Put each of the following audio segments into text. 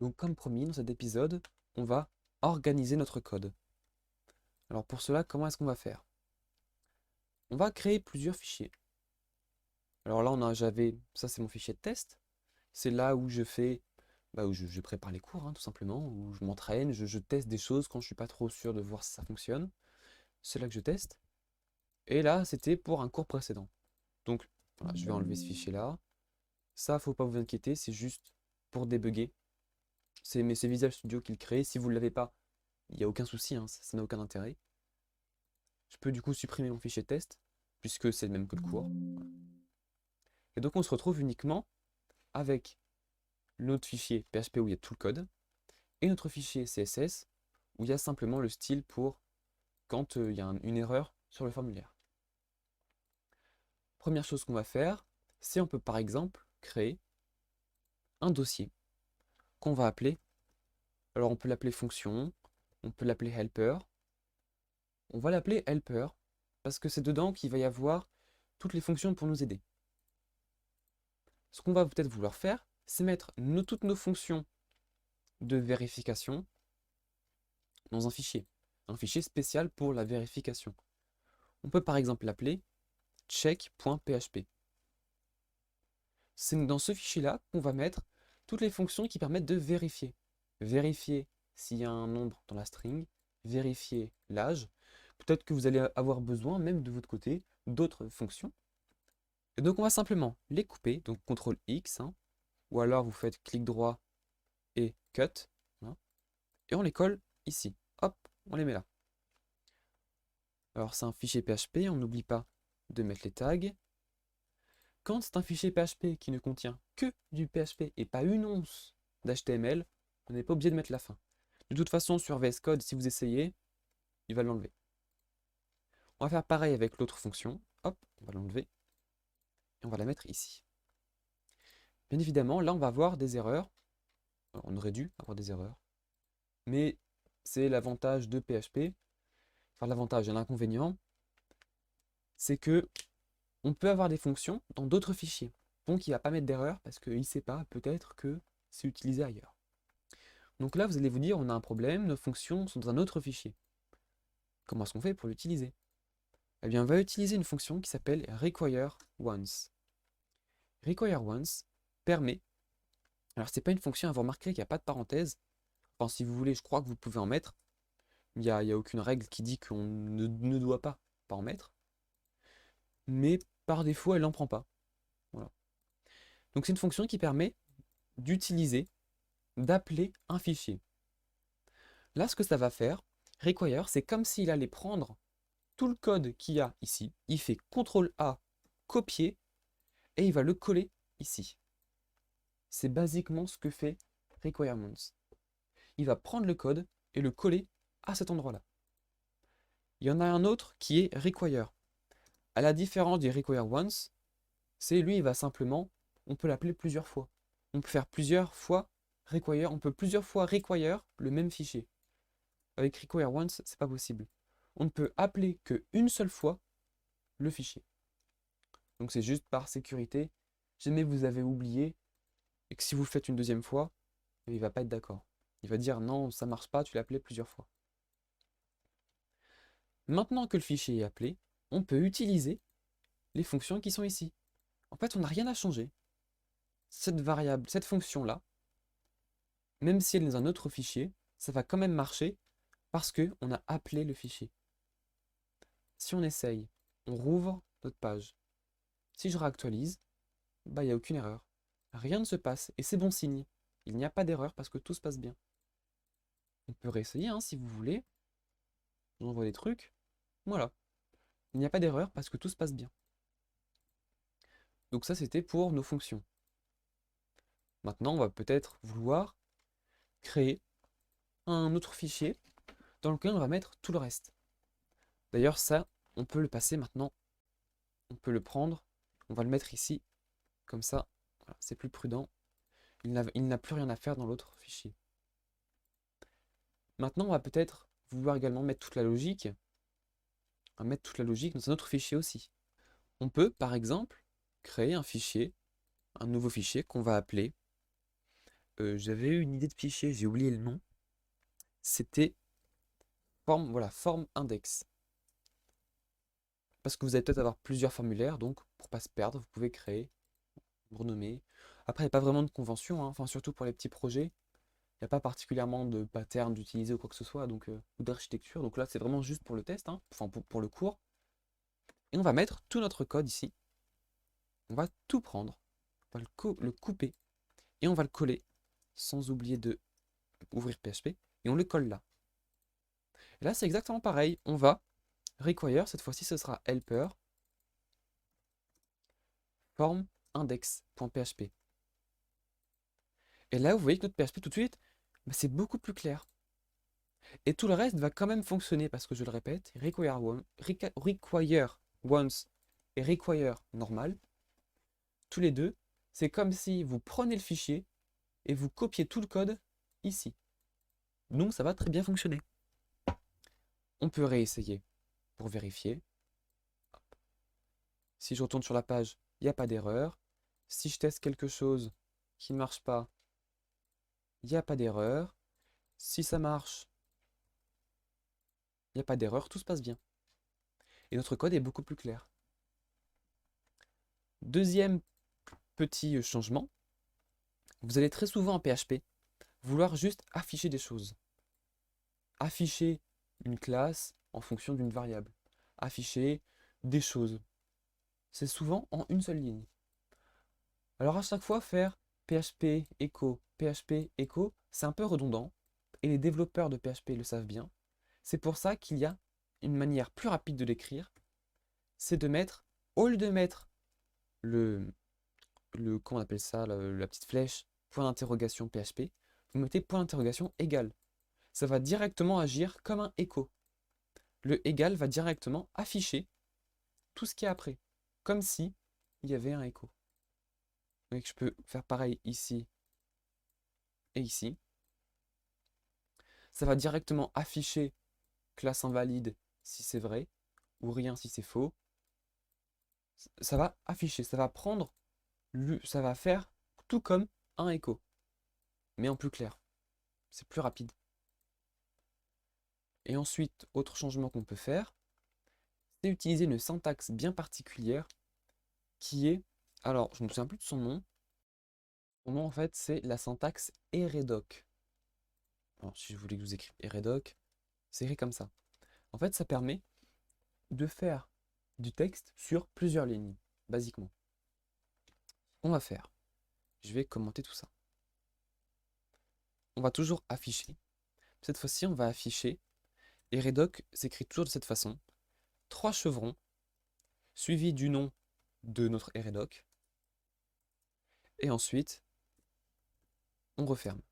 Donc comme promis, dans cet épisode, on va organiser notre code. Alors pour cela, comment est-ce qu'on va faire? On va créer plusieurs fichiers. Alors là, ça c'est mon fichier de test. C'est là où je fais, où je prépare les cours, hein, tout simplement, où je m'entraîne, je teste des choses quand je suis pas trop sûr de voir si ça fonctionne. C'est là que je teste. Et là, c'était pour un cours précédent. Donc voilà, je vais enlever ce fichier-là. Ça, faut pas vous inquiéter, c'est juste pour débugger. C'est Visual Studio qui le crée. Si vous ne l'avez pas, il n'y a aucun souci, hein, ça n'a aucun intérêt. Je peux du coup supprimer mon fichier test, puisque c'est le même que le cours. Et donc on se retrouve uniquement avec notre fichier PHP où il y a tout le code, et notre fichier CSS où il y a simplement le style pour quand il y a une erreur sur le formulaire. Première chose qu'on va faire, c'est on peut par exemple créer un dossier qu'on va appeler, alors on peut l'appeler fonction, on peut l'appeler helper, on va l'appeler helper parce que c'est dedans qu'il va y avoir toutes les fonctions pour nous aider. Ce qu'on va peut-être vouloir faire, c'est mettre toutes nos fonctions de vérification dans un fichier spécial pour la vérification. On peut par exemple l'appeler check.php. C'est dans ce fichier-là qu'on va mettre toutes les fonctions qui permettent de vérifier. Vérifier s'il y a un nombre dans la string, vérifier l'âge. Peut-être que vous allez avoir besoin, même de votre côté, d'autres fonctions. Et donc on va simplement les couper, donc CTRL X, hein, ou alors vous faites clic droit et cut, hein, et on les colle ici. Hop, on les met là. Alors c'est un fichier PHP, on n'oublie pas de mettre les tags. Quand c'est un fichier PHP qui ne contient que du PHP et pas une once d'HTML, on n'est pas obligé de mettre la fin. De toute façon, sur VS Code, si vous essayez, il va l'enlever. On va faire pareil avec l'autre fonction. Hop, on va l'enlever. Et on va la mettre ici. Bien évidemment, là, on va avoir des erreurs. Alors, on aurait dû avoir des erreurs. Mais c'est l'avantage de PHP. Enfin, l'avantage et l'inconvénient, c'est que on peut avoir des fonctions dans d'autres fichiers. Donc, il ne va pas mettre d'erreur parce qu'il ne sait pas, peut-être, que c'est utilisé ailleurs. Donc là, vous allez vous dire, on a un problème, nos fonctions sont dans un autre fichier. Comment est-ce qu'on fait pour l'utiliser? Eh bien, on va utiliser une fonction qui s'appelle require once. Require once permet, alors c'est pas une fonction à vous remarquer qu'il n'y a pas de parenthèse. Enfin, si vous voulez, je crois que vous pouvez en mettre. Il y a aucune règle qui dit qu'on ne doit pas en mettre. Mais par défaut, elle n'en prend pas. Voilà. Donc c'est une fonction qui permet d'utiliser, d'appeler un fichier. Là, ce que ça va faire, require, c'est comme s'il allait prendre tout le code qu'il y a ici, il fait CTRL A, copier, et il va le coller ici. C'est basiquement ce que fait requirements. Il va prendre le code et le coller à cet endroit-là. Il y en a un autre qui est require. À la différence du require once, c'est lui, il va simplement, on peut l'appeler plusieurs fois. On peut faire plusieurs fois require, on peut plusieurs fois require le même fichier. Avec require once, c'est pas possible. On ne peut appeler qu'une seule fois le fichier. Donc c'est juste par sécurité. Jamais vous avez oublié et que si vous le faites une deuxième fois, il va pas être d'accord. Il va dire non, ça marche pas, tu l'as appelé plusieurs fois. Maintenant que le fichier est appelé, on peut utiliser les fonctions qui sont ici. En fait, on n'a rien à changer. Cette variable, cette fonction-là, même si elle est dans un autre fichier, ça va quand même marcher parce qu'on a appelé le fichier. Si on essaye, on rouvre notre page. Si je réactualise, il n'y a aucune erreur. Rien ne se passe et c'est bon signe. Il n'y a pas d'erreur parce que tout se passe bien. On peut réessayer hein, si vous voulez. J'envoie des trucs. Voilà. Il n'y a pas d'erreur parce que tout se passe bien. Donc ça, c'était pour nos fonctions. Maintenant, on va peut-être vouloir créer un autre fichier dans lequel on va mettre tout le reste. D'ailleurs, ça, on peut le passer maintenant. On peut le prendre. On va le mettre ici. Comme ça, voilà, c'est plus prudent. Il n'a plus rien à faire dans l'autre fichier. Maintenant, on va peut-être vouloir également mettre toute la logique. On va mettre toute la logique dans un autre fichier aussi. On peut, par exemple, créer un fichier, un nouveau fichier qu'on va appeler j'avais eu une idée de fichier, j'ai oublié le nom. C'était forme, voilà, forme index. Parce que vous allez peut-être avoir plusieurs formulaires, donc pour pas se perdre, vous pouvez créer, renommer. Après, il n'y a pas vraiment de convention, hein, enfin surtout pour les petits projets. Il n'y a pas particulièrement de pattern d'utiliser ou quoi que ce soit, donc, ou d'architecture. Donc là, c'est vraiment juste pour le test, hein, enfin pour le cours. Et on va mettre tout notre code ici. On va tout prendre, on va le couper, et on va le coller, sans oublier de ouvrir PHP, et on le colle là. Et là, c'est exactement pareil. On va require, cette fois-ci, ce sera helper form index.php. Et là, vous voyez que notre PHP tout de suite, bah, c'est beaucoup plus clair. Et tout le reste va quand même fonctionner parce que je le répète, require once et require normal, tous les deux, c'est comme si vous prenez le fichier et vous copiez tout le code ici. Donc ça va très bien fonctionner. On peut réessayer pour vérifier. Si je retourne sur la page, il n'y a pas d'erreur. Si je teste quelque chose qui ne marche pas, il n'y a pas d'erreur. Si ça marche, il n'y a pas d'erreur, tout se passe bien. Et notre code est beaucoup plus clair. Deuxième petit changement, vous allez très souvent en PHP vouloir juste afficher des choses. Afficher une classe en fonction d'une variable. Afficher des choses. C'est souvent en une seule ligne. Alors à chaque fois, faire PHP echo, c'est un peu redondant, et les développeurs de PHP le savent bien. C'est pour ça qu'il y a une manière plus rapide de l'écrire, c'est de mettre, au lieu de mettre comment on appelle ça, la petite flèche, point d'interrogation PHP, vous mettez point d'interrogation égal. Ça va directement agir comme un echo. Le égal va directement afficher tout ce qui est après, comme si il y avait un echo. Donc je peux faire pareil ici et ici. Ça va directement afficher classe invalide si c'est vrai, ou rien si c'est faux. Ça va afficher, ça va prendre, ça va faire tout comme un echo, mais en plus clair. C'est plus rapide. Et ensuite, autre changement qu'on peut faire, c'est utiliser une syntaxe bien particulière qui est, alors je ne me souviens plus de son nom. Son nom en fait c'est la syntaxe Eredoc. Alors si je voulais que je vous écrive Eredoc, c'est écrit comme ça. En fait ça permet de faire du texte sur plusieurs lignes, basiquement. On va faire, je vais commenter tout ça. On va toujours afficher. Cette fois-ci on va afficher, Eredoc s'écrit toujours de cette façon, 3 chevrons, suivis du nom de notre Eredoc, et ensuite on referme.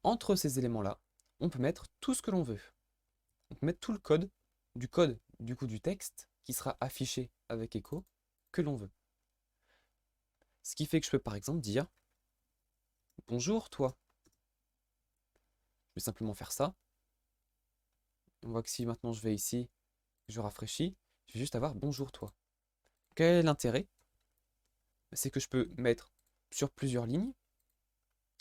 Entre ces éléments-là, on peut mettre tout ce que l'on veut. On peut mettre tout le code du texte qui sera affiché avec echo que l'on veut. Ce qui fait que je peux par exemple dire bonjour toi. Je vais simplement faire ça. On voit que si maintenant je vais ici, je rafraîchis, je vais juste avoir bonjour toi. Quel est l'intérêt? C'est que je peux mettre sur plusieurs lignes.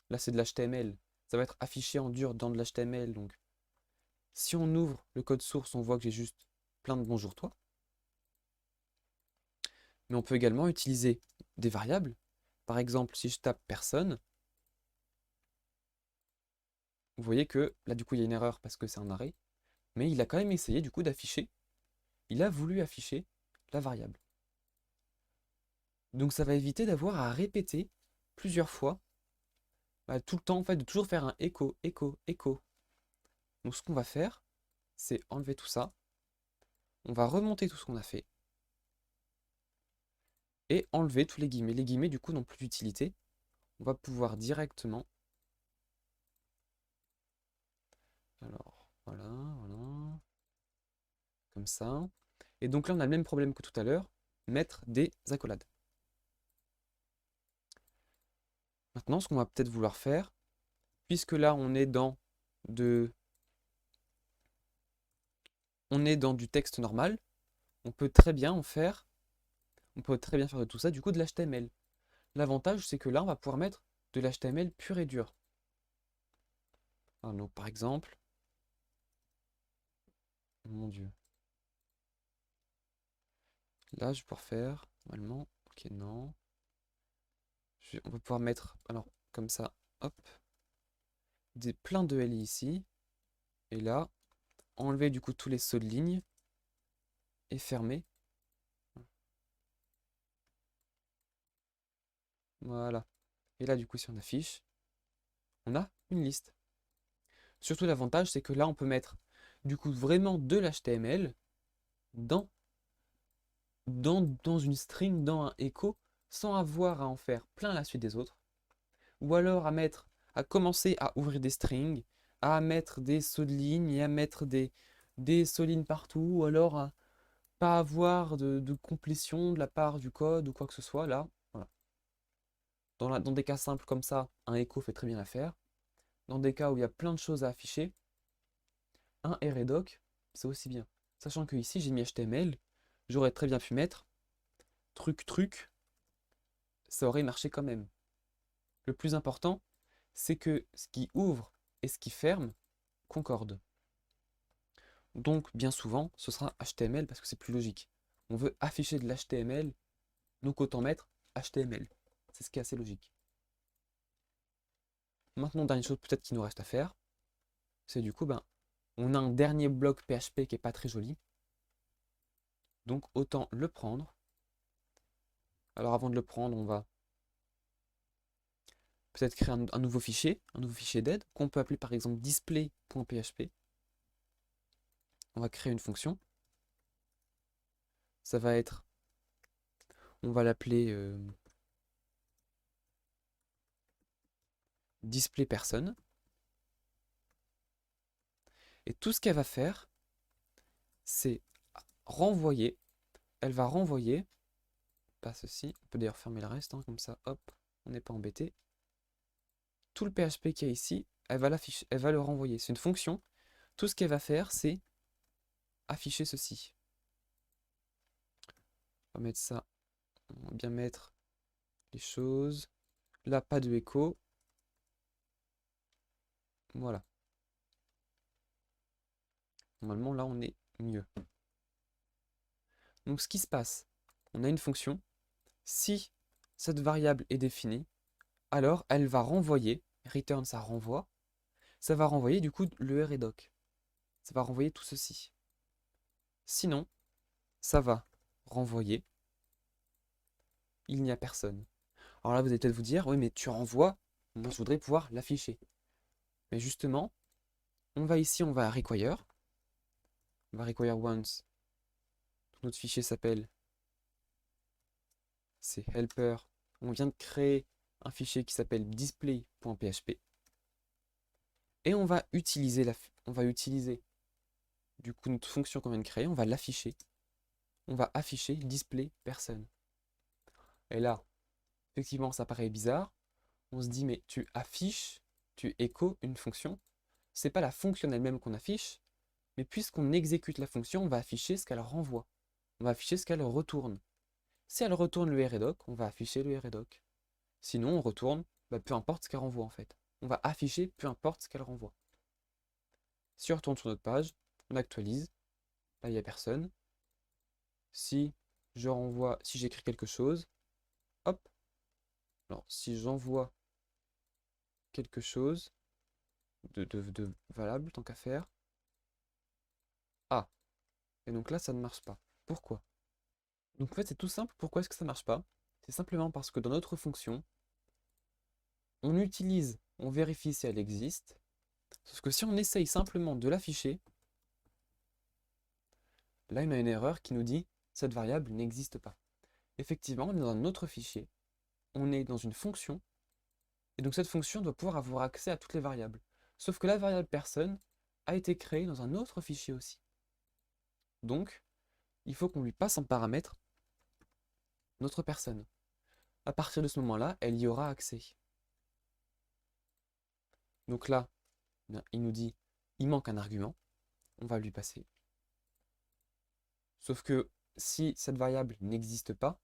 Là c'est de l'HTML. Ça va être affiché en dur dans de l'HTML. Donc si on ouvre le code source, on voit que j'ai juste plein de bonjour toi. Mais on peut également utiliser des variables. Par exemple, si je tape personne, vous voyez que là du coup il y a une erreur parce que c'est un arrêt, mais il a quand même essayé du coup d'afficher, il a voulu afficher la variable. Donc ça va éviter d'avoir à répéter plusieurs fois, tout le temps en fait, de toujours faire un écho, écho, écho. Donc ce qu'on va faire, c'est enlever tout ça, on va remonter tout ce qu'on a fait, et enlever tous les guillemets. Les guillemets du coup n'ont plus d'utilité, on va pouvoir directement, alors voilà, voilà, comme ça. Et donc là on a le même problème que tout à l'heure, mettre des accolades. Maintenant, ce qu'on va peut-être vouloir faire, puisque là on est dans du texte normal, on peut très bien faire de tout ça du coup de l'HTML. L'avantage c'est que là on va pouvoir mettre de l'HTML pur et dur. Alors, donc, par exemple, mon Dieu. Là, je vais pouvoir faire, normalement, ok, non. On va pouvoir mettre, alors, comme ça, hop, plein de LI ici. Et là, enlever du coup tous les sauts de ligne et fermer. Voilà. Et là, du coup, si on affiche, on a une liste. Surtout, l'avantage, c'est que là, on peut mettre du coup vraiment de l'HTML dans, dans une string, dans un echo, sans avoir à en faire plein la suite des autres. Ou alors à commencer à ouvrir des strings, à mettre des sauts de ligne et à mettre des sauts de ligne partout, ou alors à pas avoir de complétion de la part du code ou quoi que ce soit. Là, voilà. Dans des cas simples comme ça, un echo fait très bien l'affaire. Dans des cas où il y a plein de choses à afficher, un redoc, c'est aussi bien. Sachant que ici, j'ai mis HTML, j'aurais très bien pu mettre truc, ça aurait marché quand même. Le plus important, c'est que ce qui ouvre et ce qui ferme concorde. Donc, bien souvent, ce sera HTML parce que c'est plus logique. On veut afficher de l'HTML, donc autant mettre HTML. C'est ce qui est assez logique. Maintenant, dernière chose peut-être qu'il nous reste à faire, c'est du coup, on a un dernier bloc PHP qui n'est pas très joli. Donc, autant le prendre. Alors, avant de le prendre, on va peut-être créer un nouveau fichier d'aide, qu'on peut appeler par exemple display.php. On va créer une fonction. Ça va être, on va l'appeler display personne. Et tout ce qu'elle va faire, c'est renvoyer. Elle va renvoyer, pas ceci, on peut d'ailleurs fermer le reste, hein, comme ça, hop, on n'est pas embêté. Tout le PHP qu'il y a ici, elle va l'afficher, elle va le renvoyer. C'est une fonction. Tout ce qu'elle va faire, c'est afficher ceci. On va mettre ça, on va bien mettre les choses. Là, pas de écho. Voilà. Normalement, là, on est mieux. Donc, ce qui se passe, on a une fonction. Si cette variable est définie, alors elle va renvoyer, return ça renvoie, ça va renvoyer du coup le redoc. Ça va renvoyer tout ceci. Sinon, ça va renvoyer, il n'y a personne. Alors là, vous allez peut-être vous dire, oui, mais tu renvoies, moi je voudrais pouvoir l'afficher. Mais justement, on va ici, on va à require. On va require once. Notre fichier s'appelle, c'est helper. On vient de créer un fichier qui s'appelle display.php. Et on va utiliser du coup notre fonction qu'on vient de créer, on va l'afficher. On va afficher display personne. Et là, effectivement, ça paraît bizarre. On se dit, mais tu affiches, tu échos une fonction. C'est pas la fonction elle-même qu'on affiche, mais puisqu'on exécute la fonction, on va afficher ce qu'elle renvoie. On va afficher ce qu'elle retourne. Si elle retourne le redoc, on va afficher le redoc. Sinon, on retourne, peu importe ce qu'elle renvoie en fait. On va afficher peu importe ce qu'elle renvoie. Si on retourne sur notre page, on actualise. Là, il n'y a personne. Si je renvoie, si j'écris quelque chose, hop. Alors, si j'envoie quelque chose de valable, tant qu'à faire. Ah, et donc là, ça ne marche pas. Pourquoi? Donc en fait, c'est tout simple. Pourquoi est-ce que ça ne marche pas? C'est simplement parce que dans notre fonction, on vérifie si elle existe. Sauf que si on essaye simplement de l'afficher, là, on a une erreur qui nous dit cette variable n'existe pas. Effectivement, on est dans un autre fichier. On est dans une fonction. Et donc cette fonction doit pouvoir avoir accès à toutes les variables. Sauf que la variable personne a été créée dans un autre fichier aussi. Donc, il faut qu'on lui passe en paramètre notre personne. À partir de ce moment-là, elle y aura accès. Donc là, il nous dit, il manque un argument, on va lui passer. Sauf que si cette variable n'existe pas,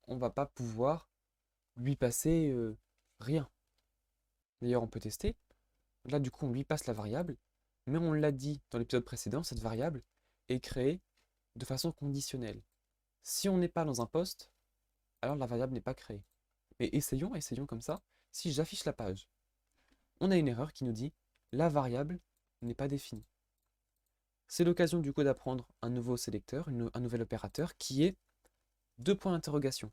on ne va pas pouvoir lui passer Rien. D'ailleurs, on peut tester. Là, du coup, on lui passe la variable, mais on l'a dit dans l'épisode précédent, cette variable est créée de façon conditionnelle. Si on n'est pas dans un poste, alors la variable n'est pas créée. Mais essayons comme ça. Si j'affiche la page, on a une erreur qui nous dit la variable n'est pas définie. C'est l'occasion du coup d'apprendre un nouveau sélecteur, un nouvel opérateur qui est deux points d'interrogation.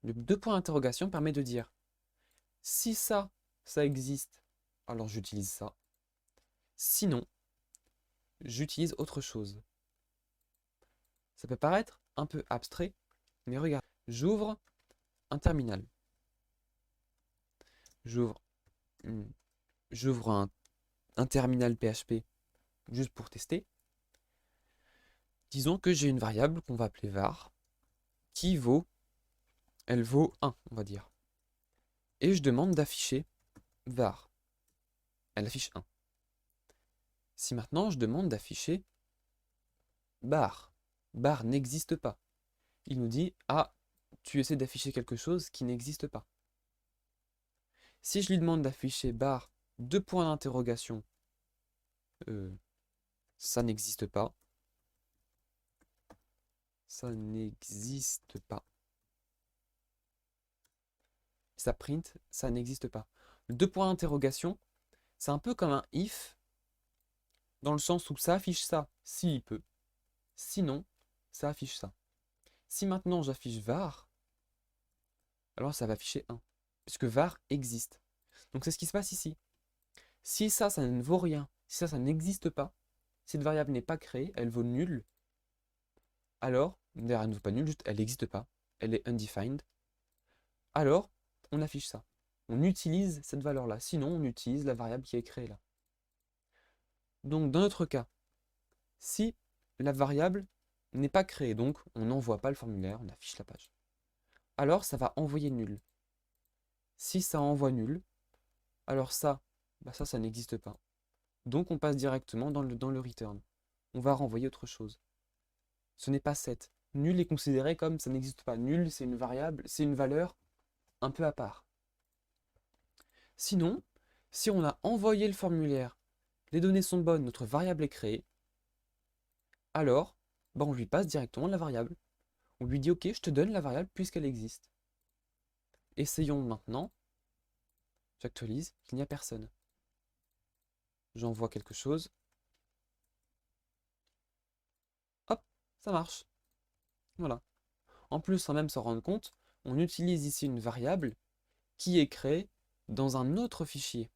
Le deux points d'interrogation permet de dire si ça existe, alors j'utilise ça. Sinon, j'utilise autre chose. Ça peut paraître un peu abstrait, mais regarde, j'ouvre un terminal. J'ouvre un terminal PHP juste pour tester. Disons que j'ai une variable qu'on va appeler var qui elle vaut 1, on va dire. Et je demande d'afficher var. Elle affiche 1. Si maintenant je demande d'afficher bar, bar n'existe pas. Il nous dit ah, tu essaies d'afficher quelque chose qui n'existe pas. Si je lui demande d'afficher bar, deux points d'interrogation, ça n'existe pas. Ça n'existe pas. Ça print, ça n'existe pas. Le deux points d'interrogation, c'est un peu comme un if, dans le sens où ça affiche ça s'il peut. Sinon, ça affiche ça. Si maintenant j'affiche var, alors ça va afficher 1, puisque var existe. Donc c'est ce qui se passe ici. Si ça ne vaut rien, si ça n'existe pas, si cette variable n'est pas créée, elle vaut nul, alors, d'ailleurs elle ne vaut pas nul, juste elle n'existe pas, elle est undefined, alors on affiche ça. On utilise cette valeur-là, sinon on utilise la variable qui est créée là. Donc dans notre cas, si la variable n'est pas créée, donc on n'envoie pas le formulaire, on affiche la page, alors ça va envoyer nul. Si ça envoie nul, alors ça n'existe pas. Donc on passe directement dans le return. On va renvoyer autre chose. Ce n'est pas 7. Nul est considéré comme ça n'existe pas. Nul, c'est une variable, c'est une valeur un peu à part. Sinon, si on a envoyé le formulaire, les données sont bonnes, notre variable est créée, alors on lui passe directement la variable. On lui dit ok, je te donne la variable puisqu'elle existe. Essayons maintenant. J'actualise, il n'y a personne. J'envoie quelque chose. Hop, ça marche. Voilà. En plus, sans même s'en rendre compte, on utilise ici une variable qui est créée dans un autre fichier.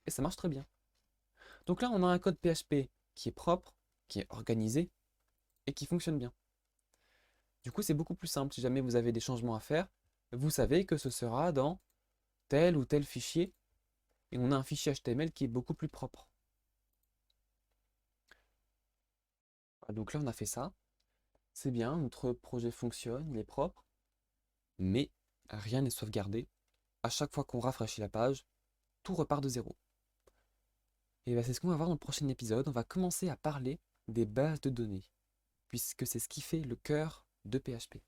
Et ça marche très bien. Donc là, on a un code PHP qui est propre, qui est organisé et qui fonctionne bien. Du coup, c'est beaucoup plus simple. Si jamais vous avez des changements à faire, vous savez que ce sera dans tel ou tel fichier. Et on a un fichier HTML qui est beaucoup plus propre. Donc là, on a fait ça. C'est bien, notre projet fonctionne, il est propre. Mais rien n'est sauvegardé. À chaque fois qu'on rafraîchit la page, tout repart de zéro. Et c'est ce qu'on va voir dans le prochain épisode. On va commencer à parler des bases de données, puisque c'est ce qui fait le cœur de PHP.